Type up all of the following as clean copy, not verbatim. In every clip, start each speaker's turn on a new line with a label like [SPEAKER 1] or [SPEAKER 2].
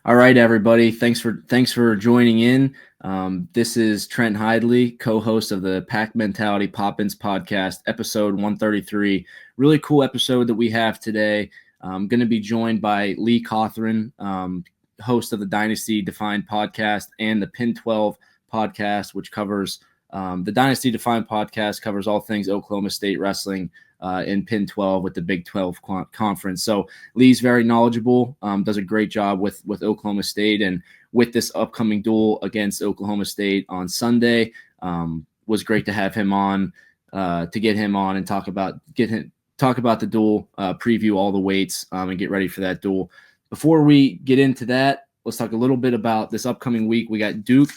[SPEAKER 1] All right, everybody. Thanks for joining in. This is Trent Hidlay, co-host of the Pack Mentality Pop-Ins podcast, episode 133. Really cool episode that we have today. I'm going to be joined by Lee Cothran, host of the Dynasty Defined Podcast and the Pin 12 podcast, which covers the Dynasty Defined Podcast covers all things Oklahoma State wrestling in Pin 12 with the Big 12 conference. So Lee's very knowledgeable, does a great job with Oklahoma State, and with this upcoming duel against Oklahoma State on Sunday, was great to have him on, to get him on and talk about the duel, preview all the weights, and get ready for that duel. Before we get into that, let's talk a little bit about this upcoming week. We got Duke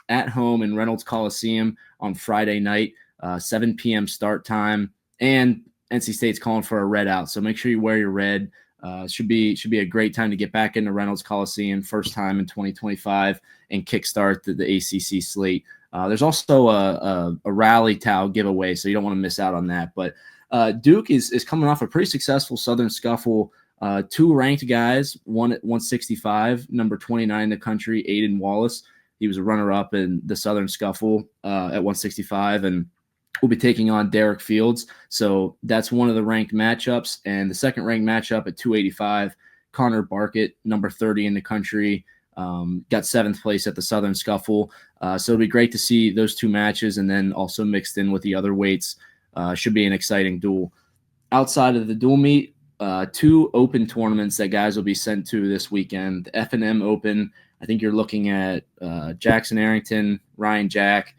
[SPEAKER 1] at home in Reynolds Coliseum on Friday night, 7 p.m. start time, and NC State's calling for a red out, so make sure you wear your red. Should be a great time to get back into Reynolds Coliseum, first time in 2025, and kickstart the ACC slate. There's also a rally towel giveaway, so you don't want to miss out on that. But Duke is coming off a pretty successful Southern Scuffle. Two ranked guys, one at 165, number 29 in the country, Aiden Wallace. He was a runner-up in the Southern Scuffle at 165, and will be taking on Derek Fields. So that's one of the ranked matchups. And the second ranked matchup at 285, Connor Barkett, number 30 in the country, got seventh place at the Southern Scuffle. So it'll be great to see those two matches, and then also mixed in with the other weights. Should be an exciting duel. Outside of the dual meet, two open tournaments that guys will be sent to this weekend. The F&M Open, I think you're looking at Jackson Arrington, Ryan Jack,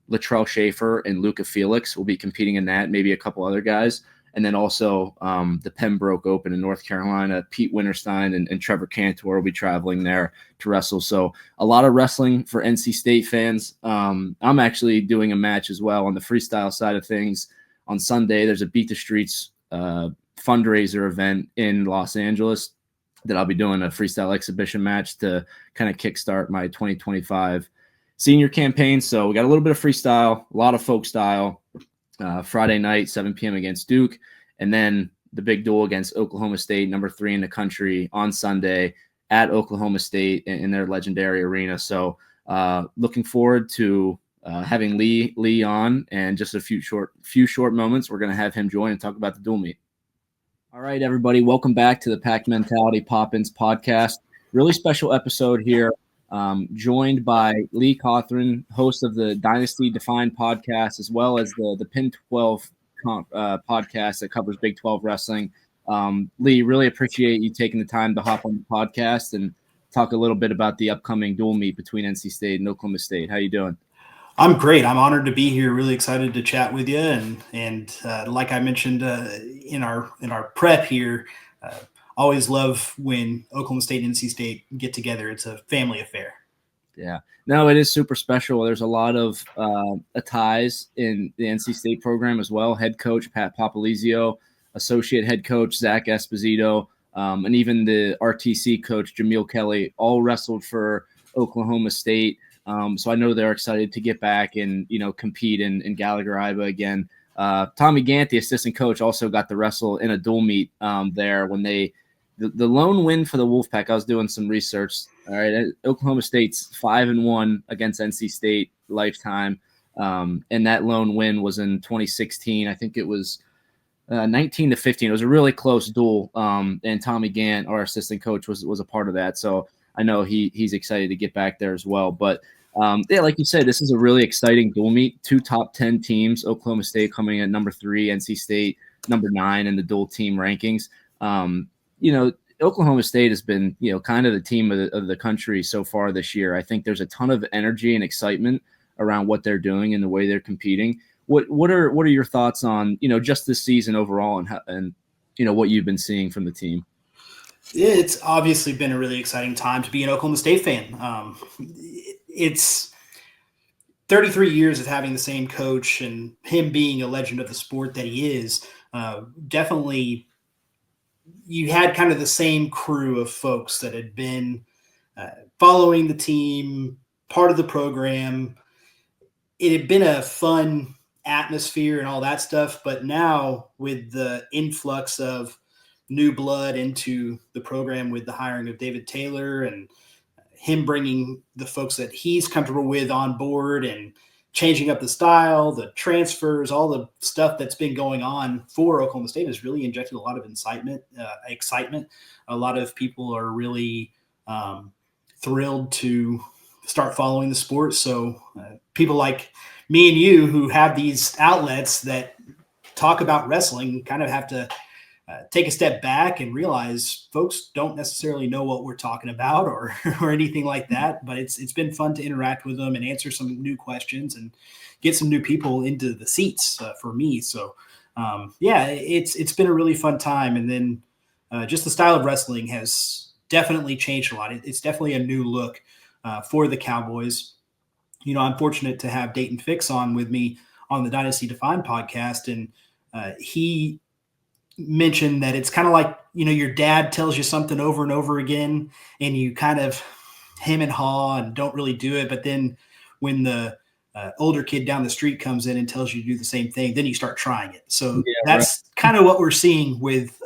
[SPEAKER 1] Latrell Schaefer, and Luca Felix will be competing in that, maybe a couple other guys. And then also the Pembroke Open in North Carolina, Pete Winterstein and Trevor Cantor will be traveling there to wrestle. So a lot of wrestling for NC State fans. I'm actually doing a match as well on the freestyle side of things. On Sunday, there's a Beat the Streets fundraiser event in Los Angeles that I'll be doing a freestyle exhibition match to kind of kickstart my 2025 senior campaign. So we got a little bit of freestyle, a lot of folk style, Friday night, 7 p.m. against Duke, and then the big duel against Oklahoma State, number 3 in the country, on Sunday at Oklahoma State in their legendary arena. So looking forward to having Lee on, and just a few short moments, we're going to have him join and talk about the dual meet. All right, everybody, welcome back to the Pack Mentality Pop-Ins podcast. Really special episode here. Joined by Lee Cothran, host of the Dynasty Defined Podcast, as well as the Pin 12 podcast that covers Big 12 wrestling. Lee, really appreciate you taking the time to hop on the podcast and talk a little bit about the upcoming dual meet between NC State and Oklahoma State. How you doing?
[SPEAKER 2] I'm great. I'm honored to be here. Really excited to chat with you. And like I mentioned in our prep here, always love when Oklahoma State and NC State get together. It's a family affair.
[SPEAKER 1] Yeah. No, it is super special. There's a lot of ties in the NC State program as well. Head coach Pat Papalizio, associate head coach Zach Esposito, and even the RTC coach Jameel Kelly all wrestled for Oklahoma State. So I know they're excited to get back and, compete in Gallagher-Iba again. Tommy Gant, the assistant coach, also got to wrestle in a dual meet there when the lone win for the Wolfpack. I was doing some research. All right, Oklahoma State's 5-1 against NC State lifetime, and that lone win was in 2016. I think it was 19-15. It was a really close duel, and Tommy Gant, our assistant coach, was a part of that. So I know he's excited to get back there as well. But yeah, like you said, this is a really exciting dual meet. Two top 10 teams, Oklahoma State coming at number 3, NC State number 9 in the dual team rankings. Oklahoma State has been, kind of the team of the country so far this year. I think there's a ton of energy and excitement around what they're doing and the way they're competing. What are your thoughts on, just this season overall and what you've been seeing from the team?
[SPEAKER 2] It's obviously been a really exciting time to be an Oklahoma State fan. It's 33 years of having the same coach and him being a legend of the sport that he is. Definitely, you had kind of the same crew of folks that had been following the team, part of the program. It had been a fun atmosphere and all that stuff, but now with the influx of new blood into the program with the hiring of David Taylor and him bringing the folks that he's comfortable with on board and changing up the style, the transfers, all the stuff that's been going on for Oklahoma State has really injected a lot of excitement. A lot of people are really thrilled to start following the sport. So people like me and you who have these outlets that talk about wrestling kind of have to take a step back and realize folks don't necessarily know what we're talking about or anything like that. But it's been fun to interact with them and answer some new questions and get some new people into the seats for me. So it's been a really fun time. And then just the style of wrestling has definitely changed a lot. It's definitely a new look for the Cowboys. I'm fortunate to have Dayton Fix on with me on the Dynasty Defined podcast. And he mentioned that it's kind of like, your dad tells you something over and over again and you kind of hem and haw and don't really do it. But then when the older kid down the street comes in and tells you to do the same thing, then you start trying it. So that's right. Kind of what we're seeing with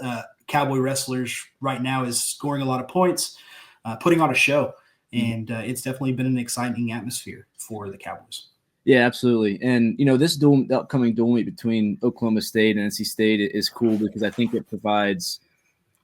[SPEAKER 2] Cowboy wrestlers right now is scoring a lot of points, putting on a show. And it's definitely been an exciting atmosphere for the Cowboys.
[SPEAKER 1] Yeah, absolutely. And, this upcoming dual meet between Oklahoma State and NC State is cool because I think it provides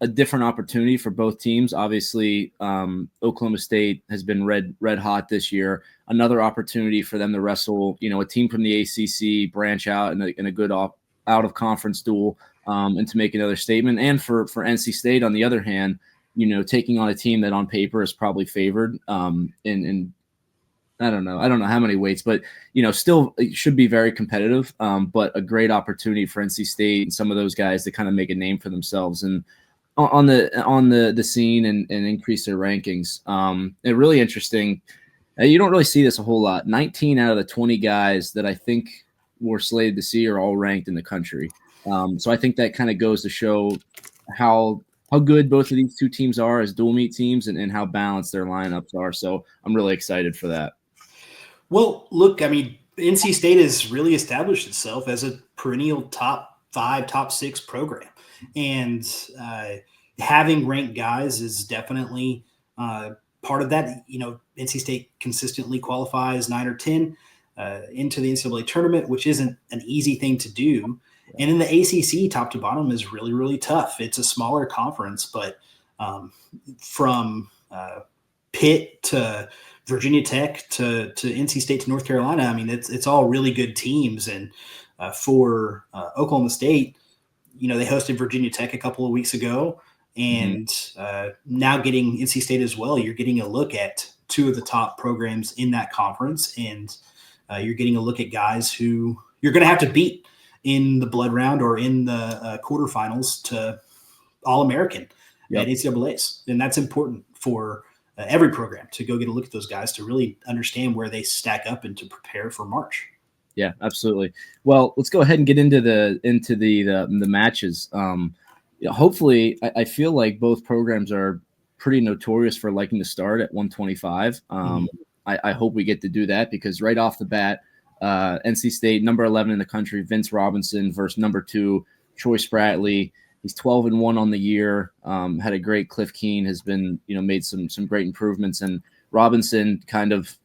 [SPEAKER 1] a different opportunity for both teams. Obviously, Oklahoma State has been red hot this year. Another opportunity for them to wrestle, a team from the ACC, branch out in a good out of conference duel and to make another statement. And for NC State, on the other hand, taking on a team that on paper is probably favored in I don't know how many weights, but still it should be very competitive. But a great opportunity for NC State and some of those guys to kind of make a name for themselves and on the scene and increase their rankings. It really interesting. You don't really see this a whole lot. 19 out of the 20 guys that I think we're slated to see are all ranked in the country. So I think that kind of goes to show how good both of these two teams are as dual meet teams and how balanced their lineups are. So I'm really excited for that.
[SPEAKER 2] Well, look, NC State has really established itself as a perennial top 5, top 6 program. And having ranked guys is definitely part of that. NC State consistently qualifies 9 or 10 into the NCAA tournament, which isn't an easy thing to do. And in the ACC, top to bottom is really, really tough. It's a smaller conference, but from Pitt to Virginia Tech to NC State to North Carolina, it's all really good teams. And for Oklahoma State, they hosted Virginia Tech a couple of weeks ago, and now getting NC State as well. You're getting a look at 2 of the top programs in that conference, and you're getting a look at guys who you're going to have to beat in the blood round or in the quarterfinals to All-American at NCAAs. And that's important for every program to go get a look at those guys to really understand where they stack up and to prepare for March.
[SPEAKER 1] Yeah, absolutely. Well, let's go ahead and get into the matches. Hopefully, I feel like both programs are pretty notorious for liking to start at 125. I hope we get to do that because right off the bat, NC State, number 11 in the country, Vince Robinson versus number 2, Troy Spratley. He's 12-1 on the year. Had a great Cliff Keen, has been, made some great improvements, and Robinson kind of,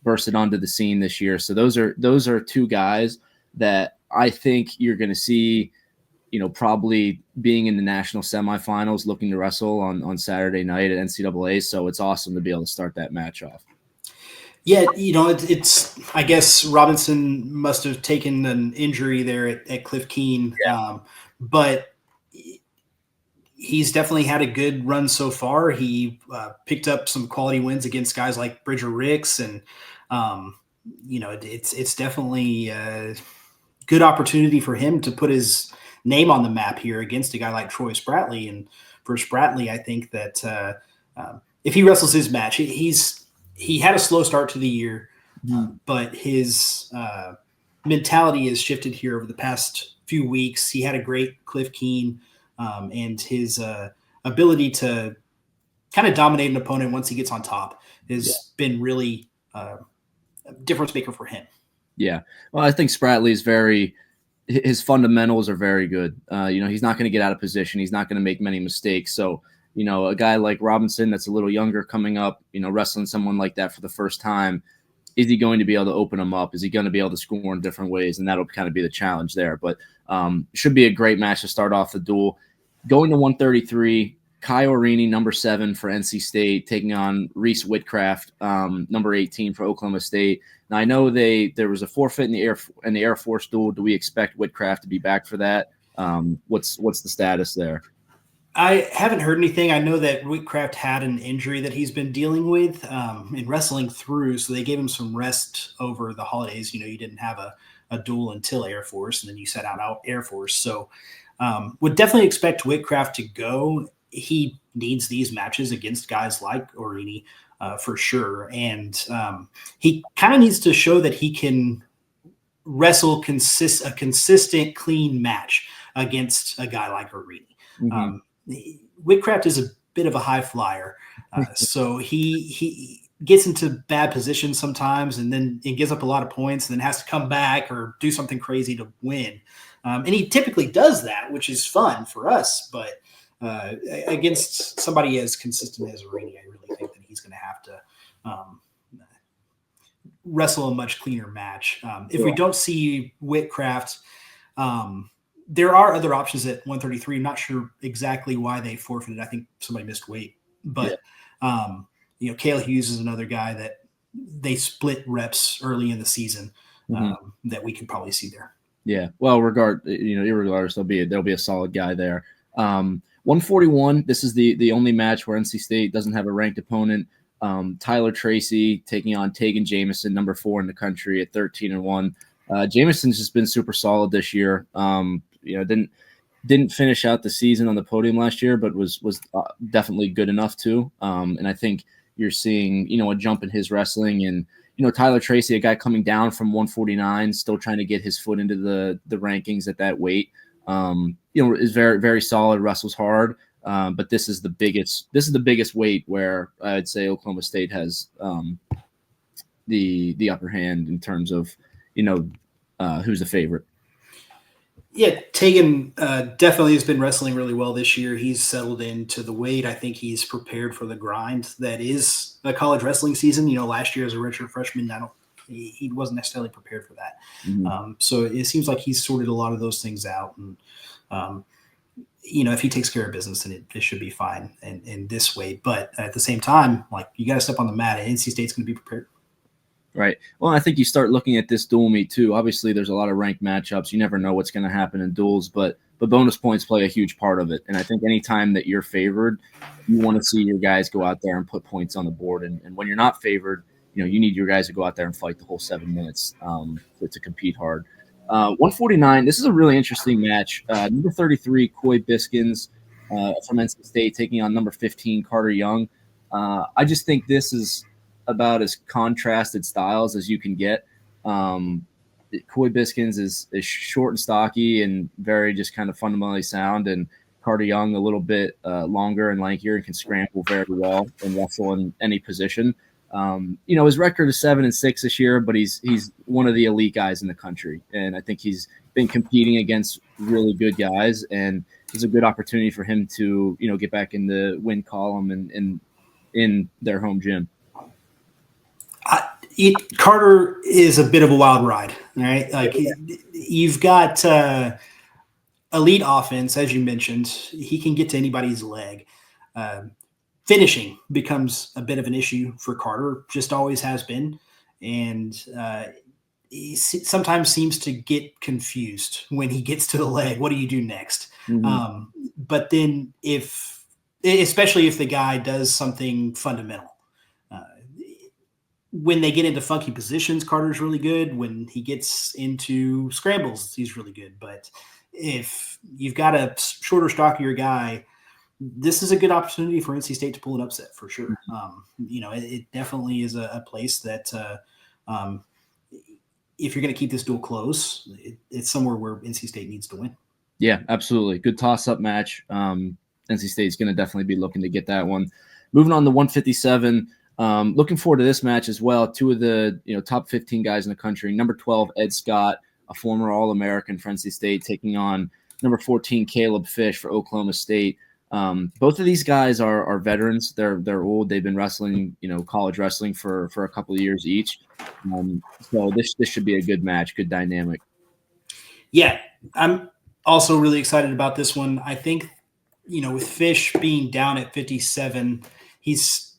[SPEAKER 1] bursted onto the scene this year. So those are 2 guys that I think you're going to see, probably being in the national semifinals, looking to wrestle on Saturday night at NCAA. So it's awesome to be able to start that match off.
[SPEAKER 2] Yeah, it's I guess Robinson must have taken an injury there at Cliff Keen, but he's definitely had a good run so far. He picked up some quality wins against guys like Bridger Ricks, and it's definitely a good opportunity for him to put his name on the map here against a guy like Troy Spratley. And for Spratley, I think that if he wrestles his match, he had a slow start to the year, but his mentality has shifted here over the past few weeks. He had a great Cliff Keen, and his ability to kind of dominate an opponent once he gets on top has been really a difference maker for him.
[SPEAKER 1] Yeah. Well, I think Spratley is very his fundamentals are very good. He's not going to get out of position. He's not going to make many mistakes. So, a guy like Robinson that's a little younger coming up, wrestling someone like that for the first time, is he going to be able to open him up? Is he going to be able to score in different ways? And that'll kind of be the challenge there. But should be a great match to start off the duel. Going to 133, Kai Orini, number 7 for NC State, taking on Reese Whitcraft, number 18 for Oklahoma State. Now I know there was a forfeit in the Air Force duel. Do we expect Whitcraft to be back for that? What's the status there?
[SPEAKER 2] I haven't heard anything. I know that Whitcraft had an injury that he's been dealing with and wrestling through, so they gave him some rest over the holidays. You didn't have a duel until Air Force, and then you set out Air Force. So would definitely expect Whitcraft to go. He needs these matches against guys like Orini for sure. And he kind of needs to show that he can wrestle a consistent, clean match against a guy like Orini. Mm-hmm. Whitcraft is a bit of a high flyer. So he gets into bad positions sometimes and then it gives up a lot of points and then has to come back or do something crazy to win. And he typically does that, which is fun for us. But against somebody as consistent as Orini, I really think that he's going to have to wrestle a much cleaner match. If we don't see Whitcraft, there are other options at 133. I'm not sure exactly why they forfeited. I think somebody missed weight. But, Cale Hughes is another guy that they split reps early in the season that we could probably see there. Yeah.
[SPEAKER 1] Well, irregardless, there'll be a solid guy there. 141, this is the only match where NC State doesn't have a ranked opponent. Tyler Tracy taking on Tegan Jamison, number 4 in the country at 13-1. Jamison's just been super solid this year. Didn't finish out the season on the podium last year, but was definitely good enough to. And I think you're seeing, a jump in his wrestling. And, Tyler Tracy, a guy coming down from 149, still trying to get his foot into the rankings at that weight. Is very, very solid, wrestles hard. But this is the biggest weight where I'd say Oklahoma State has the upper hand in terms of, who's the favorite.
[SPEAKER 2] Yeah, Tegan definitely has been wrestling really well this year. He's settled into the weight. I think he's prepared for the grind that is the college wrestling season. Last year as a redshirt freshman, he wasn't necessarily prepared for that. Mm-hmm. So it seems like he's sorted a lot of those things out. And, if he takes care of business, then it should be fine in this way. But at the same time, you got to step on the mat, and NC State's going to be prepared.
[SPEAKER 1] Right. Well, I think you start looking at this dual meet too. Obviously, there's a lot of ranked matchups. You never know what's going to happen in duels, but bonus points play a huge part of it. And I think anytime that you're favored, you want to see your guys go out there and put points on the board. And when you're not favored, you need your guys to go out there and fight the whole 7 minutes to compete hard. 149, this is a really interesting match. Number 33, Coy Biskins from NC State taking on number 15, Carter Young. I just think this is about as contrasted styles as you can get. Coy Biskins is short and stocky and very just kind of fundamentally sound, and Carter Young a little bit longer and lankier and can scramble very well and wrestle in any position. His record is 7-6 this year, but he's one of the elite guys in the country, and I think he's been competing against really good guys, and it's a good opportunity for him to get back in the win column and in their home gym.
[SPEAKER 2] Carter is a bit of a wild ride, right? You've got elite offense, as you mentioned. He can get to anybody's leg. Finishing becomes a bit of an issue for Carter, just always has been. And he sometimes seems to get confused when he gets to the leg. What do you do next? Mm-hmm. But then especially if the guy does something fundamental, when they get into funky positions, Carter's really good. When he gets into scrambles, he's really good. But if you've got a shorter, stockier guy, this is a good opportunity for NC State to pull an upset for sure. It definitely is a place that if you're going to keep this duel close, it's somewhere where NC State needs to win.
[SPEAKER 1] Yeah, absolutely. Good toss-up match. NC State's going to definitely be looking to get that one. Moving on to 157. Looking forward to this match as well. 2 of the top 15 guys in the country. Number 12, Ed Scott, a former All-American for NC State, taking on number 14 Caleb Fish for Oklahoma State. Both of these guys are veterans. They're old. They've been wrestling, college wrestling for a couple of years each. So this should be a good match, good dynamic.
[SPEAKER 2] Yeah, I'm also really excited about this one. I think, with Fish being down at 57, he's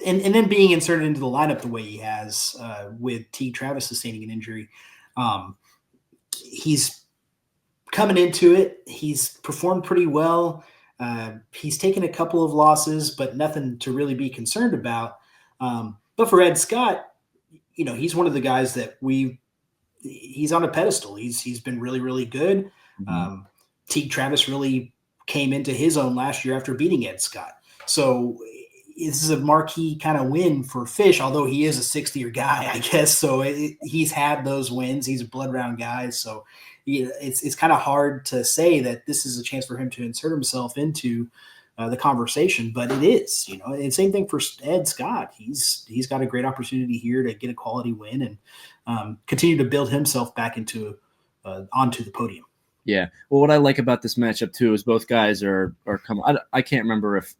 [SPEAKER 2] and then being inserted into the lineup the way he has, with T. Travis sustaining an injury. He's coming into it. He's performed pretty well. He's taken a couple of losses, but nothing to really be concerned about. But for Ed Scott, he's one of the guys that he's on a pedestal. He's been really, really good.
[SPEAKER 1] Mm-hmm.
[SPEAKER 2] Teague Travis really came into his own last year after beating Ed Scott. So this is a marquee kind of win for Fish, although he is a 6th-year guy, I guess. So he's had those wins. He's a blood round guy. So it's kind of hard to say that this is a chance for him to insert himself into the conversation, but it is, and same thing for Ed Scott. He's got a great opportunity here to get a quality win and continue to build himself back onto the podium.
[SPEAKER 1] Yeah. Well, what I like about this matchup too is both guys are coming. I can't remember if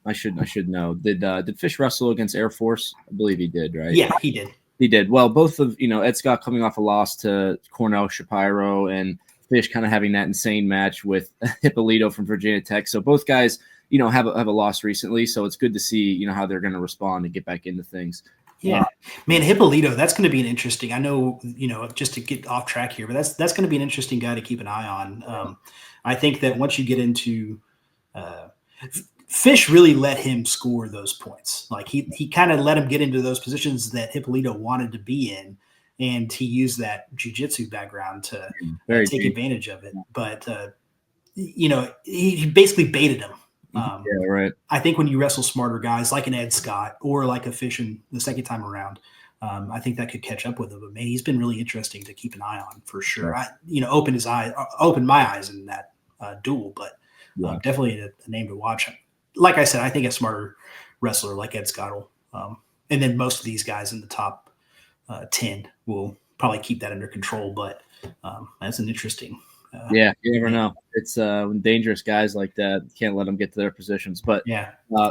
[SPEAKER 1] I should know. Did Fish wrestle against Air Force? I believe he did, right?
[SPEAKER 2] Yeah, he did.
[SPEAKER 1] He did. Well, both of, Ed Scott coming off a loss to Cornell Shapiro, and Fish kind of having that insane match with Hippolito from Virginia Tech. So both guys, have a loss recently. So it's good to see, how they're going to respond and get back into things.
[SPEAKER 2] Yeah, man, Hippolito, that's going to be an interesting, I know, just to get off track here, but that's going to be an interesting guy to keep an eye on. I think that once you get into Fish really let him score those points. Like he kind of let him get into those positions that Hippolito wanted to be in. And he used that jiu-jitsu background to take advantage of it. But, he basically baited him.
[SPEAKER 1] Yeah, right.
[SPEAKER 2] I think when you wrestle smarter guys like an Ed Scott or like a Fish in the second time around, I think that could catch up with him. But, man, he's been really interesting to keep an eye on for sure.
[SPEAKER 1] Yeah.
[SPEAKER 2] Opened my eyes in that duel, but definitely a name to watch. Like I said, I think a smarter wrestler like Ed Scott will, and then most of these guys in the top 10 will probably keep that under control, but that's an interesting.
[SPEAKER 1] You never know. It's when dangerous guys like that, you can't let them get to their positions. But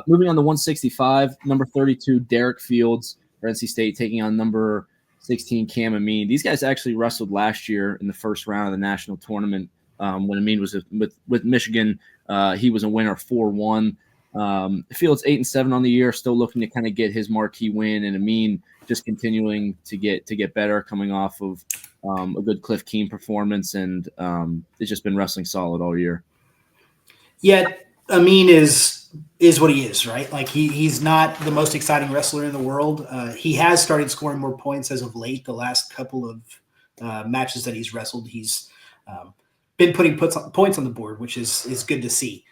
[SPEAKER 1] moving on to 165, number 32, Derek Fields for NC State taking on number 16, Cam Amin. These guys actually wrestled last year in the first round of the national tournament when Amin was with Michigan. He was a winner 4-1. Fields 8-7 on the year, still looking to kind of get his marquee win, and Amin just continuing to get better, coming off of a good Cliff Keen performance, and it's just been wrestling solid all year.
[SPEAKER 2] Yeah, Amin is what he is, right? Like he's not the most exciting wrestler in the world. He has started scoring more points as of late. The last couple of matches that he's wrestled, he's been putting points on the board, which is good to see.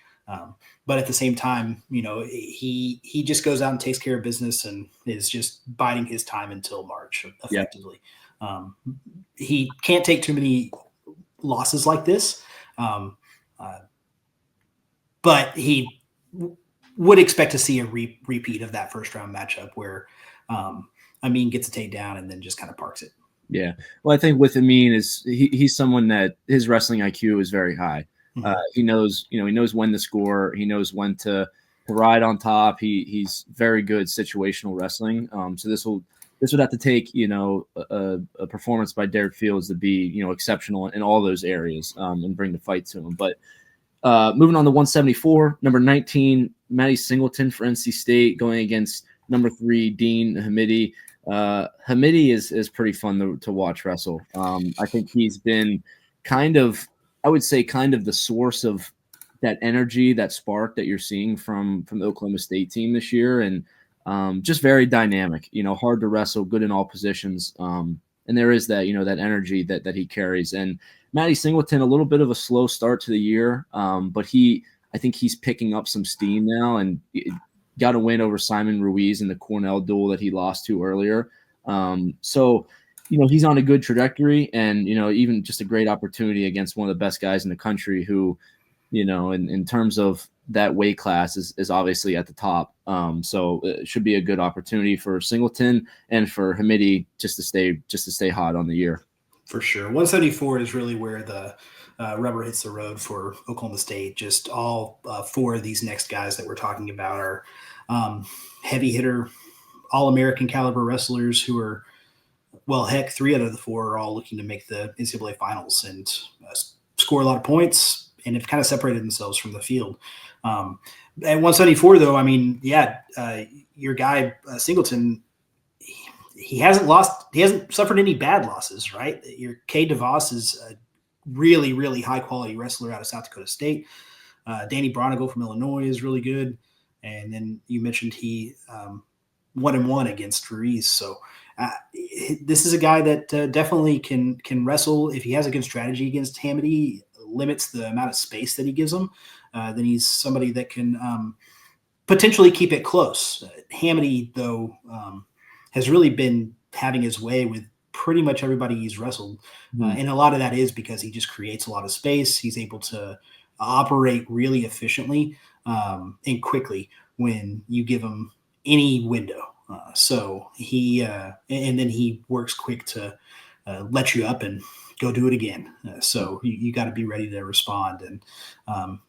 [SPEAKER 2] But at the same time, he just goes out and takes care of business and is just biding his time until March effectively. He can't take too many losses like this. But he would expect to see a repeat of that first round matchup where Amin gets a takedown and then just kind of parks it.
[SPEAKER 1] Yeah. Well, I think with Amin he's someone that his wrestling IQ is very high. He knows when to score. He knows when to ride on top. He's very good situational wrestling. So this would have to take, a performance by Derek Fields to be, exceptional in all those areas and bring the fight to him. But moving on to 174, number 19, Matty Singleton for NC State going against number 3, Dean Hamidi. Hamidi is pretty fun to watch wrestle. I think he's been kind of the source of that energy, that spark that you're seeing from the Oklahoma State team this year. And just very dynamic, hard to wrestle, good in all positions. And there is that, that energy that he carries. And Matty Singleton, a little bit of a slow start to the year, but I think he's picking up some steam now and got a win over Simon Ruiz in the Cornell duel that he lost to earlier. So he's on a good trajectory and, even just a great opportunity against one of the best guys in the country who, in terms of that weight class is obviously at the top. So it should be a good opportunity for Singleton and for Hamidi just to stay hot on the year.
[SPEAKER 2] For sure. 174 is really where the rubber hits the road for Oklahoma State. Just all four of these next guys that we're talking about are heavy hitter, all-American caliber wrestlers who are, well, heck, three out of the four are all looking to make the NCAA finals and score a lot of points and have kind of separated themselves from the field. At 174, though, I mean, your guy Singleton, he hasn't suffered any bad losses, right? Your K. DeVos is a really, really high quality wrestler out of South Dakota State. Danny Bronigal from Illinois is really good. And then you mentioned he 1-1 against Ruiz. So this is a guy that definitely can wrestle. If he has a good strategy against Hamady, limits the amount of space that he gives him, then he's somebody that can potentially keep it close. Hamady, though, has really been having his way with pretty much everybody he's wrestled. And a lot of that is because he just creates a lot of space. He's able to operate really efficiently and quickly when you give him any window. So he and then he works quick to let you up and go do it again. So you got to be ready to respond. And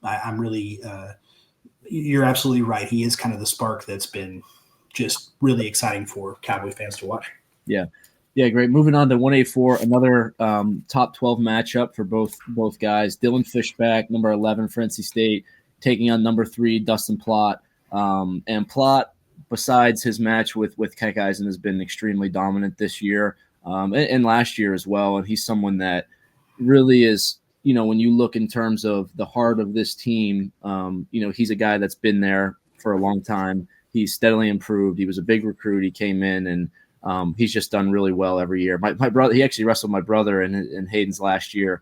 [SPEAKER 2] I'm really you're absolutely right. He is kind of the spark that's been just really exciting for Cowboy fans to watch.
[SPEAKER 1] Yeah, great. Moving on to 184, another top 12 matchup for both guys. Dylan Fishback, number 11 for NC State, taking on number 3 Dustin Plott. And Plott, besides his match with Keck Eisen, has been extremely dominant this year and last year as well. And he's someone that really is, when you look in terms of the heart of this team, he's a guy that's been there for a long time. He's steadily improved. He was a big recruit. He came in and he's just done really well every year. My brother, he actually wrestled my brother in Hayden's last year.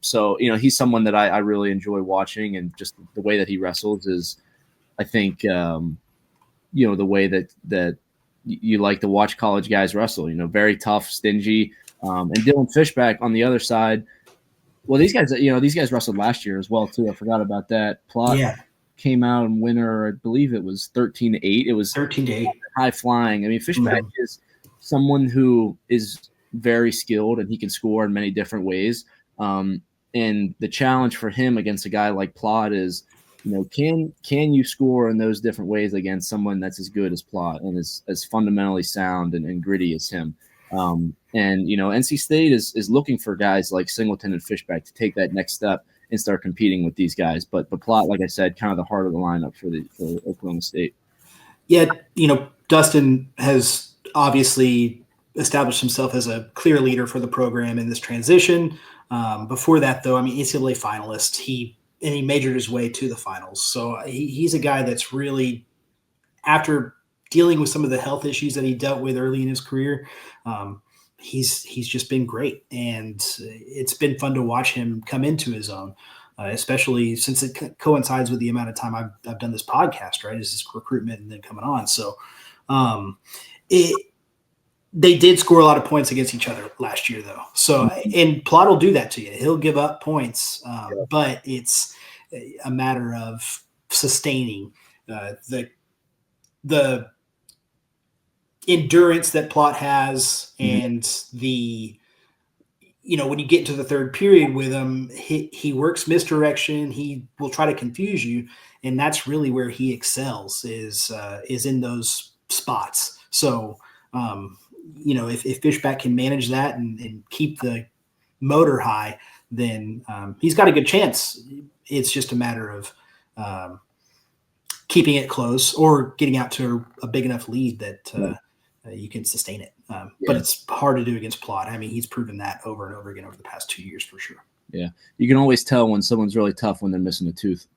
[SPEAKER 1] So, he's someone that I really enjoy watching, and just the way that he wrestles is, I think, the way that you like to watch college guys wrestle, very tough, stingy. And Dylan Fishback on the other side. Well, these guys wrestled last year as well, too. I forgot about that. Plott came out and winner, I believe it was 13-8. It was
[SPEAKER 2] 13-8.
[SPEAKER 1] High flying. I mean, Fishback is someone who is very skilled and he can score in many different ways. And the challenge for him against a guy like Plott is, can you score in those different ways against someone that's as good as Plott and as fundamentally sound and gritty as him? And NC State is looking for guys like Singleton and Fishback to take that next step and start competing with these guys. But Plott, like I said, kind of the heart of the lineup for Oklahoma State. Yeah,
[SPEAKER 2] Dustin has obviously established himself as a clear leader for the program in this transition. Before that, though, NCAA finalist, he majored his way to the finals. So he's a guy that's really, after dealing with some of the health issues that he dealt with early in his career, he's just been great. And it's been fun to watch him come into his own, especially since it coincides with the amount of time I've done this podcast, right? Is this recruitment and then coming on. So they did score a lot of points against each other last year, though. So, and Plott will do that to you. He'll give up points, but it's a matter of sustaining the endurance that Plott has, and the, when you get into the third period with him, he works misdirection. He will try to confuse you, and that's really where he excels is in those spots. So, if Fishback can manage that and keep the motor high, then he's got a good chance. It's just a matter of keeping it close or getting out to a big enough lead that you can sustain it. But it's hard to do against Plott. He's proven that over and over again over the past 2 years for sure.
[SPEAKER 1] Yeah. You can always tell when someone's really tough when they're missing a tooth.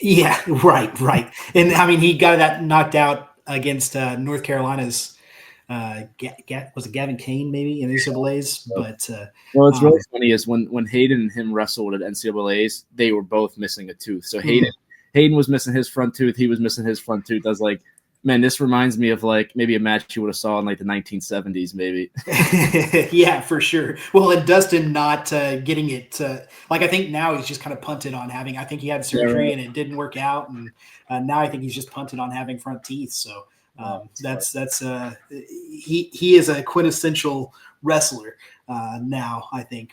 [SPEAKER 2] Yeah, right. And he got that knocked out against North Carolina's was it Gavin Kane maybe in NCAA's? But
[SPEAKER 1] what's really funny is when Hayden and him wrestled at NCAA's, they were both missing a tooth. So Hayden was missing his front tooth. He was missing his front tooth. I was like, man, this reminds me of like maybe a match you would have saw in like the 1970s, maybe.
[SPEAKER 2] Yeah, for sure. Well, and Dustin not getting it. I think now he's just kind of punted on having. I think he had surgery and it didn't work out, and now I think he's just punted on having front teeth. So He is a quintessential wrestler now, I think,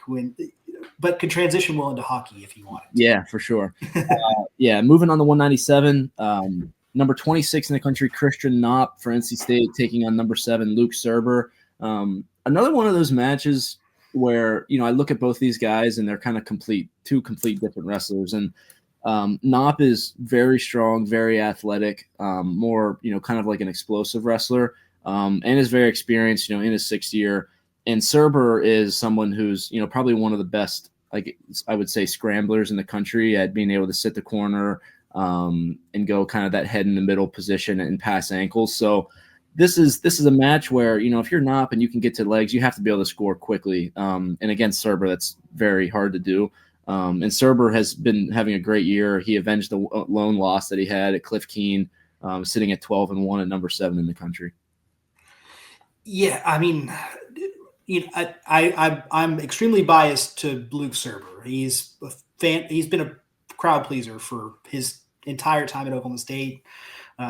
[SPEAKER 2] but could transition well into hockey if he wanted to.
[SPEAKER 1] Yeah, for sure. Moving on to 197, number 26 in the country, Christian Knopp for NC State, taking on number 7, Luke Serber. Another one of those matches where, I look at both these guys and they're kind of two complete different wrestlers. And Knopp is very strong, very athletic, more, kind of like an explosive wrestler, and is very experienced, in his 6th year. And Serber is someone who's, probably one of the best, like I would say, scramblers in the country at being able to sit the corner and go kind of that head in the middle position and pass ankles. So this is a match where, if you're Knopp and you can get to legs, you have to be able to score quickly. And against Serber, that's very hard to do. And Serber has been having a great year. He avenged the lone loss that he had at Cliff Keene, sitting at 12-1 at number 7 in the country.
[SPEAKER 2] Yeah, I mean, I'm extremely biased to Luke Serber. He's been a crowd pleaser for his entire time at Oklahoma State,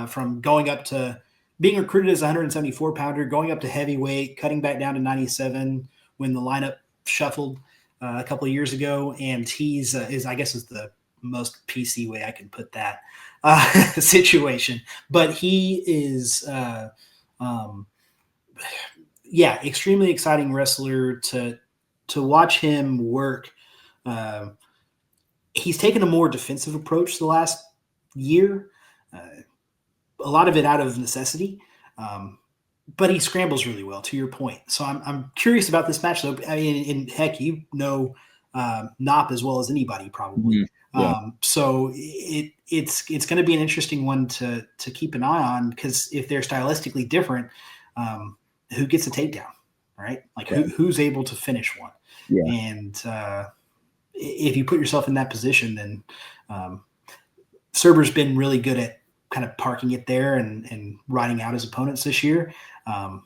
[SPEAKER 2] from going up to being recruited as a 174-pounder, going up to heavyweight, cutting back down to 97 when the lineup shuffled a couple of years ago. And he's is the most PC way I can put that situation. But he is extremely exciting wrestler to watch him work. He's taken a more defensive approach the last year, a lot of it out of necessity, but he scrambles really well, to your point. So I'm curious about this match, though. I mean, and heck, Knopp as well as anybody probably.
[SPEAKER 1] Mm-hmm. Yeah.
[SPEAKER 2] So it's going to be an interesting one to keep an eye on, because if they're stylistically different, who gets a takedown, right? Like who's able to finish one?
[SPEAKER 1] Yeah.
[SPEAKER 2] And if you put yourself in that position, then Serber's been really good at kind of parking it there and riding out his opponents this year.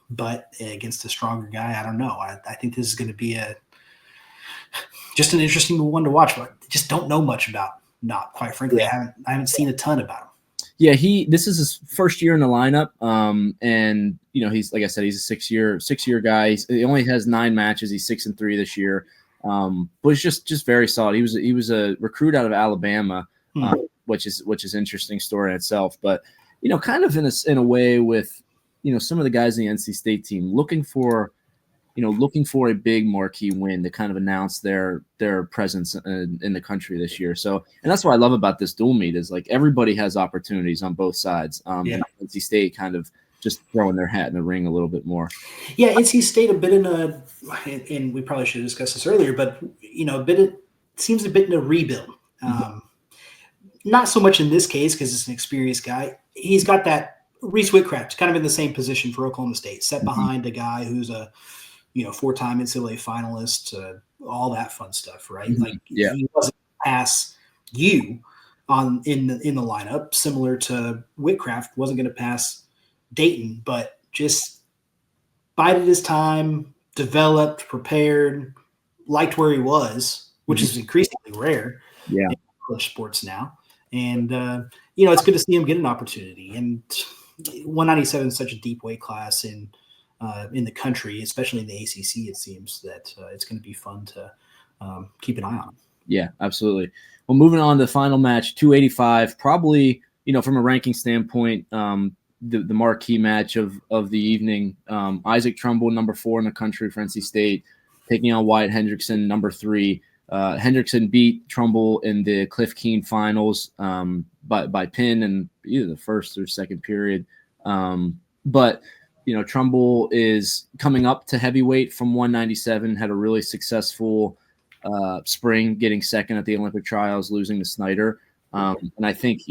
[SPEAKER 2] But against a stronger guy, I don't know. I think this is going to be just an interesting one to watch. But I just don't know much about Knopp, quite frankly.
[SPEAKER 1] Yeah.
[SPEAKER 2] I haven't seen a ton about him.
[SPEAKER 1] Yeah, this is his first year in the lineup, and he's, like I said, he's a six-year guy. He only has 9 matches. He's 6-3 this year, but he's just very solid. He was a recruit out of Alabama, which is interesting story in itself. But kind of in a way with some of the guys in the NC State team looking for a big marquee win to kind of announce their presence in the country this year. So, and that's what I love about this dual meet is like everybody has opportunities on both sides. And NC State kind of just throwing their hat in the ring a little bit more.
[SPEAKER 2] Yeah, NC State and we probably should have discussed this earlier, but it seems a bit in a rebuild. Not so much in this case because it's an experienced guy. He's got that Reese Whitcraft kind of in the same position for Oklahoma State, set behind a guy who's a 4-time NCAA finalist, all that fun stuff, right?
[SPEAKER 1] Mm-hmm.
[SPEAKER 2] Like he wasn't pass you in the lineup, similar to Whitcraft wasn't going to pass Dayton, but just bided his time, developed, prepared, liked where he was, which is increasingly rare in college sports now. And it's good to see him get an opportunity. And 197 is such a deep weight class in the country, especially in the ACC. It seems that it's going to be fun to keep an eye on.
[SPEAKER 1] Yeah, absolutely. Well, moving on to the final match, 285, probably, from a ranking standpoint, the marquee match of the evening. Isaac Trumbull, number 4 in the country for NC State, taking on Wyatt Hendrickson, number 3. Hendrickson beat Trumbull in the Cliff Keene finals by pin in either the first or second period. But Trumbull is coming up to heavyweight from 197, had a really successful spring, getting second at the Olympic trials, losing to Snyder. And I think,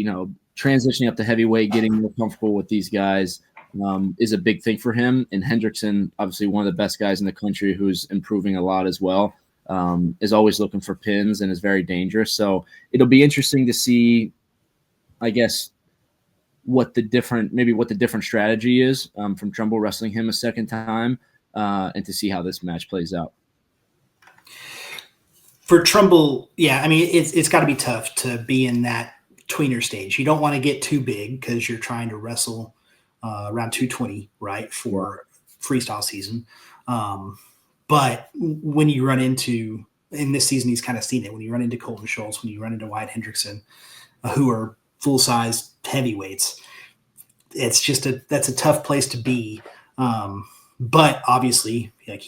[SPEAKER 1] transitioning up to heavyweight, getting more comfortable with these guys is a big thing for him. And Hendrickson, obviously one of the best guys in the country who's improving a lot as well, is always looking for pins and is very dangerous. So it'll be interesting to see, I guess, what the different strategy is from Trumbull wrestling him a second time, and to see how this match plays out.
[SPEAKER 2] For Trumbull, yeah, I mean, it's got to be tough to be in that tweener stage. You don't want to get too big because you're trying to wrestle around 220, right, for freestyle season. But when you run into, in this season, he's kind of seen it. When you run into Colton Schultz, when you run into Wyatt Hendrickson, who are full-size heavyweights, that's a tough place to be. But obviously, like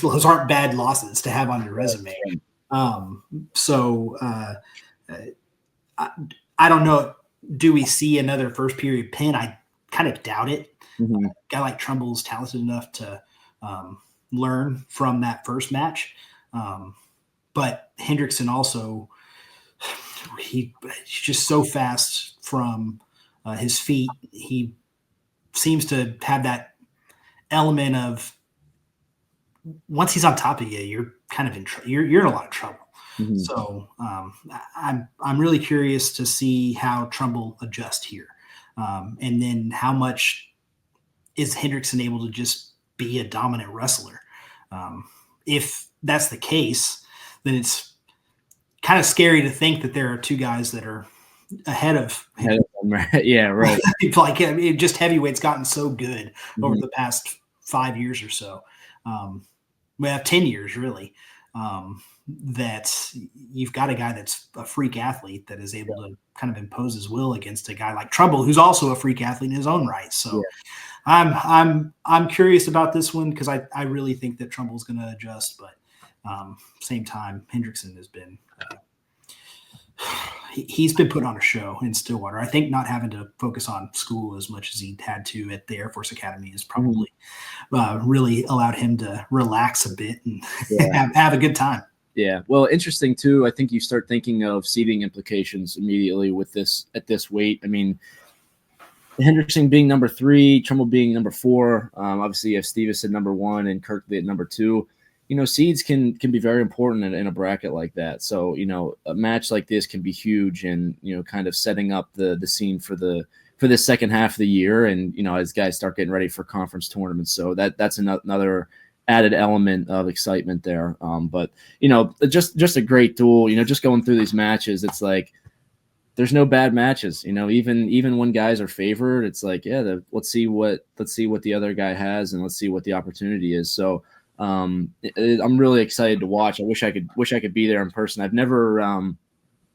[SPEAKER 2] those aren't bad losses to have on your resume. So I don't know. Do we see another first period pin? I kind of doubt it.
[SPEAKER 1] Mm-hmm.
[SPEAKER 2] A guy like Trumbull is talented enough to learn from that first match. But Hendrickson also, he's just so fast from his feet. He seems to have that element of, once he's on top of you, you're kind of you're in a lot of trouble. Mm-hmm. So I'm really curious to see how Trumbull adjusts here, and then how much is Hendrickson able to just be a dominant wrestler. If that's the case, then it's kind of scary to think that there are two guys that are ahead of him.
[SPEAKER 1] Yeah, right.
[SPEAKER 2] Like, just heavyweight's gotten so good over the past 5 years or so. We have 10 years really, that you've got a guy that's a freak athlete that is able to kind of impose his will against a guy like Trumbull, who's also a freak athlete in his own right. So I'm curious about this one, because I really think that Trumbull's going to adjust, but same time, Hendrickson has been he's been put on a show in Stillwater. I think not having to focus on school as much as he had to at the Air Force Academy has probably really allowed him to relax a bit and have a good time.
[SPEAKER 1] Yeah. Well, interesting too. I think you start thinking of seeding implications immediately with this at this weight. I mean, Hendrickson being number 3, Trumbull being number 4. Obviously, you have Stevis at number 1 and Kirkley at number 2. You know, seeds can be very important in a bracket like that. So, you know, a match like this can be huge, and, you know, kind of setting up the scene for the second half of the year, and, you know, as guys start getting ready for conference tournaments. So that's another added element of excitement there. But, you know, just a great duel. You know, just going through these matches, it's like there's no bad matches. You know, even when guys are favored, it's like, let's see what the other guy has, and let's see what the opportunity is. So I'm really excited to watch. I wish I could be there in person. I've never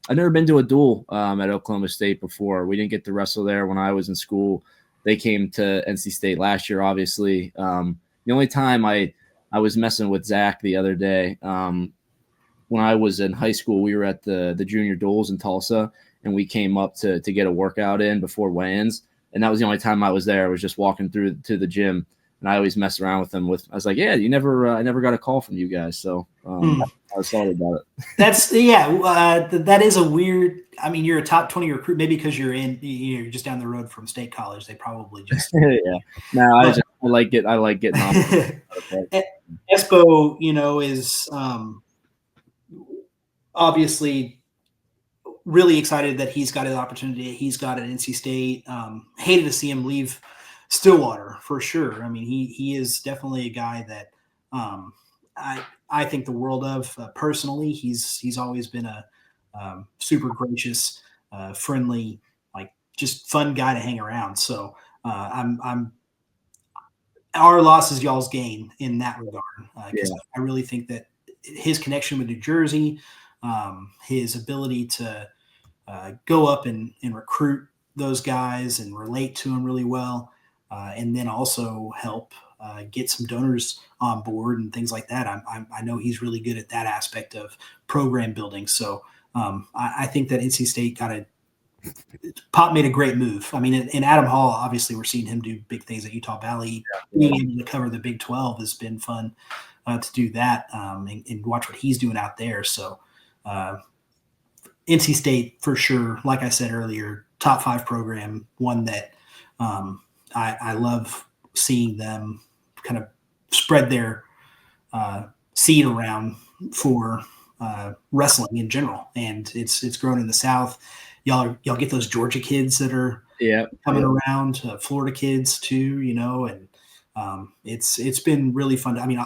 [SPEAKER 1] been to a duel at Oklahoma State before. We didn't get to wrestle there when I was in school. They came to NC State last year, obviously. The only time I was messing with Zach the other day, when I was in high school, we were at the junior duels in Tulsa, and we came up to get a workout in before weigh-ins. And that was the only time I was there. I was just walking through to the gym. And I always mess around with them. I was like, I never got a call from you guys. So I was sorry about it.
[SPEAKER 2] That is a weird. I mean, you're a top 20 recruit, maybe because you're just down the road from State College. They probably just
[SPEAKER 1] No, I like getting on.
[SPEAKER 2] Espo, you know, is obviously really excited that he's got an opportunity. He's got an NC State. Hated to see him leave Stillwater for sure. I mean, he is definitely a guy that I think the world of personally. He's always been a super gracious, friendly, like just fun guy to hang around. So I'm our loss is y'all's gain in that regard, because I really think that his connection with New Jersey, his ability to go up and recruit those guys and relate to them really well. And then also help get some donors on board and things like that. I know he's really good at that aspect of program building. So I think that NC State Pop made a great move. I mean, in Adam Hall, obviously we're seeing him do big things at Utah Valley. Being able to cover the Big 12 has been fun to do that and watch what he's doing out there. So NC State, for sure, like I said earlier, top 5 program, one that I love seeing them kind of spread their seed around for wrestling in general, and it's grown in the South. Y'all get those Georgia kids that are coming around, Florida kids too, you know, and it's been really fun. I mean,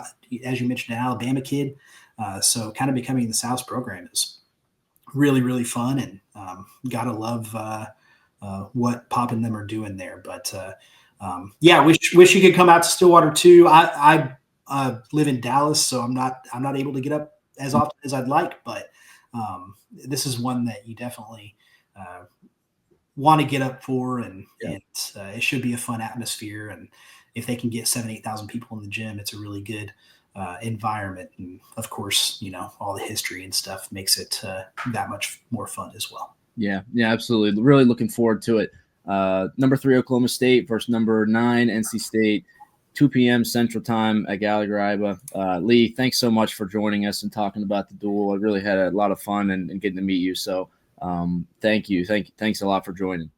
[SPEAKER 2] as you mentioned, an Alabama kid, so kind of becoming the South's program is really, really fun, and gotta love what Pop and them are doing there. But yeah, wish you could come out to Stillwater too. I live in Dallas, so I'm not able to get up as often as I'd like, but this is one that you definitely want to get up for, and it should be a fun atmosphere. And if they can get 7,000-8,000 people in the gym, it's a really good environment. And of course, all the history and stuff makes it that much more fun as well.
[SPEAKER 1] Yeah, absolutely. Really looking forward to it. Number 3 Oklahoma State versus number 9 NC State, 2 p.m. Central Time at Gallagher-Iba. Lee, thanks so much for joining us and talking about the duel. I really had a lot of fun and getting to meet you. So thank you. Thanks a lot for joining.